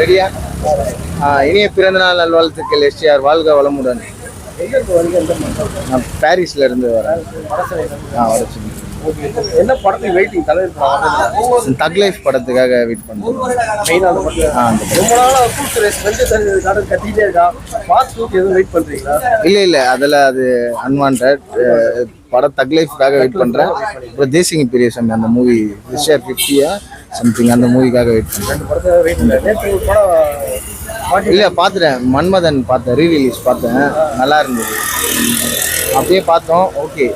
சரியா? இனிய பிறந்தநாள் நல்வாழ்த்துக்கள் எஸ்டிஆர், வாழ்க வளமுடன். நான் பாரிஸ்ல இருந்து வரேன். என்ன படத்துக்கு வெயிட்டிங்? தலைவர் தக் லைஃப் படத்துக்காக வெயிட் பண்ணுறேன். ரொம்ப நாளா கத்திக்கிட்டே இருக்கா. எதுவும் வெயிட் பண்றீங்களா? இல்லை அதில் அது அன்வான்ட் படம். தக் லைஃப்காக வெயிட் பண்ணுறேன். அப்புறம் தேசிங்க பிரியசம் அந்த மூவி எஸ்டிஆர் 50 சம்திங் அந்த மூவிக்காக வெயிட் பண்ணுறேன். இல்லை பார்த்துட்டேன், மன்மதன் பார்த்தேன், ரீரிலீஸ் பார்த்தேன், நல்லா இருந்தது. அப்படியே பார்த்தோம். ஓகே.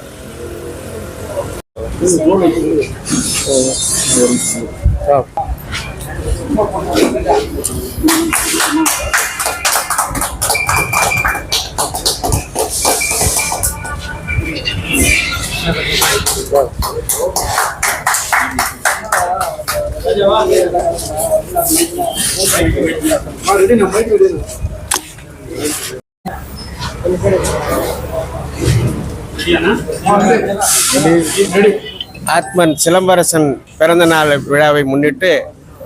ஆத்மன் சிலம்பரசன் பிறந்த நாள் விழாவை முன்னிட்டு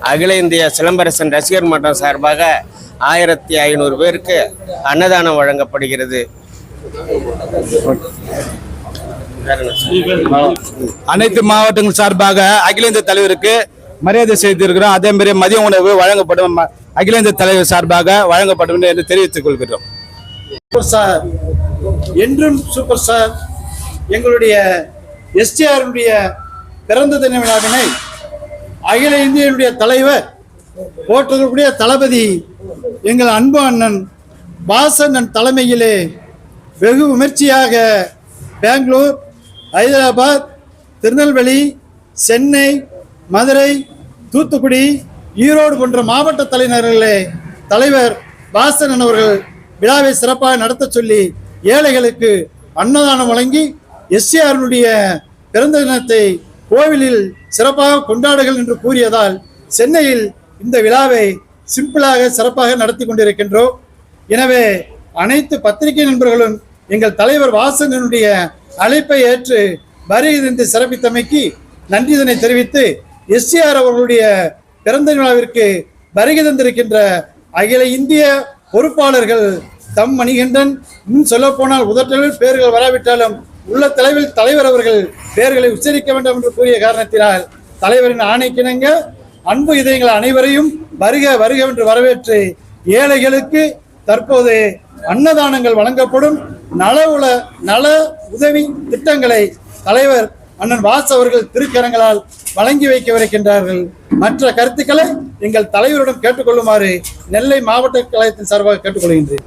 அகில இந்திய சிலம்பரசன் ரசிகர் மன்றம் சார்பாக 1500 பேருக்கு அன்னதானம் வழங்கப்படுகிறது. அனைத்து மாவட்டங்கள் சார்பாக அகில இந்திய தலைவருக்கு மரியாதை செய்திருக்கிறோம். அதே மாதிரி மதிய உணவு வழங்கப்படும், அகில இந்திய தலைவர் சார்பாக வழங்கப்படும் என்று தெரிவித்துக் கொள்கிறோம். சூப்பர் ஸ்டார், என்றும் சூப்பர் ஸ்டார் எங்களுடைய எஸ்டிஆருடைய பிறந்த தின விழாவினை அகில இந்தியனுடைய தலைவர் போற்றக்கூடிய தளபதி எங்கள் அன்பு அண்ணன் வாசன் தலைமையிலே வெகு விமர்சையாக பெங்களூர், ஹைதராபாத், திருநெல்வேலி, சென்னை, மதுரை, தூத்துக்குடி, ஈரோடு போன்ற மாவட்ட தலைவர் வாசன் அவர்கள் விழாவை சிறப்பாக நடத்த சொல்லி ஏழைகளுக்கு அன்னதானம் வழங்கி எஸ்டிஆருடைய பிறந்த தினத்தை கோவிலில் சிறப்பாக கொண்டாடுகள் என்று கூறியதால் சென்னையில் இந்த விழாவை சிம்பிளாக சிறப்பாக நடத்தி கொண்டிருக்கின்றோம். எனவே அனைத்து பத்திரிகை நண்பர்களும் எங்கள் தலைவர் வாசனுடைய அழைப்பை ஏற்று வருகை தந்து சிறப்பித்தமைக்கு நன்றிதனை தெரிவித்து எஸ்டிஆர் அவர்களுடைய பிறந்த விழாவிற்கு வருகை தந்திருக்கின்ற அகில இந்திய பொறுப்பாளர்கள் தம் மணிகண்டன், இன்னும் சொல்ல போனால் உதட்டலில் பெயர்கள் வராவிட்டாலும் உள்ள தலைவர் அவர்கள் பெயர்களை உச்சரிக்க வேண்டும் என்று கூறிய காரணத்தினால் தலைவரின் ஆணைக்கிணங்க அன்பு இதயங்கள் அனைவரையும் வருக வருக என்று வரவேற்று ஏழைகளுக்கு தற்போது அன்னதானங்கள் வழங்கப்படும் நல உதவி திட்டங்களை தலைவர் அண்ணன் வாஸ் அவர்கள் திருக்கரங்களால் வழங்கி வைக்கவிருக்கின்றார்கள். மற்ற கருத்துக்களை எங்கள் தலைவரிடம் கேட்டுக்கொள்ளுமாறு நெல்லை மாவட்ட கழகத்தின் சார்பாக கேட்டுக்கொள்கின்றேன்.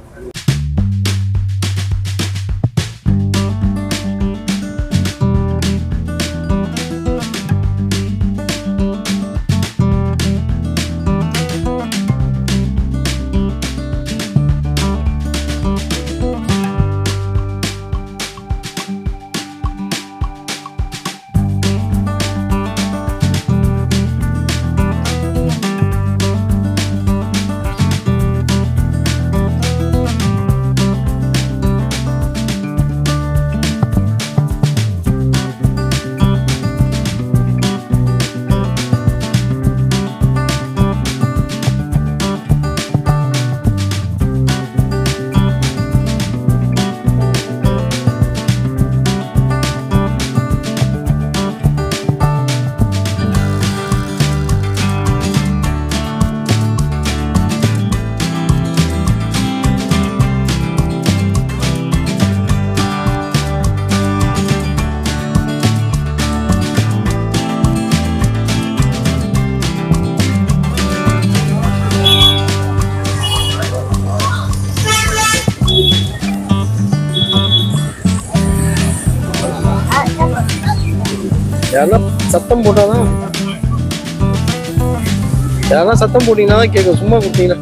யாரெல்லாம் சத்தம் போட்டாதான், யாரெல்லாம் சத்தம் போட்டீங்கன்னா தான் கேட்கும். சும்மா கொடுத்தீங்கன்னா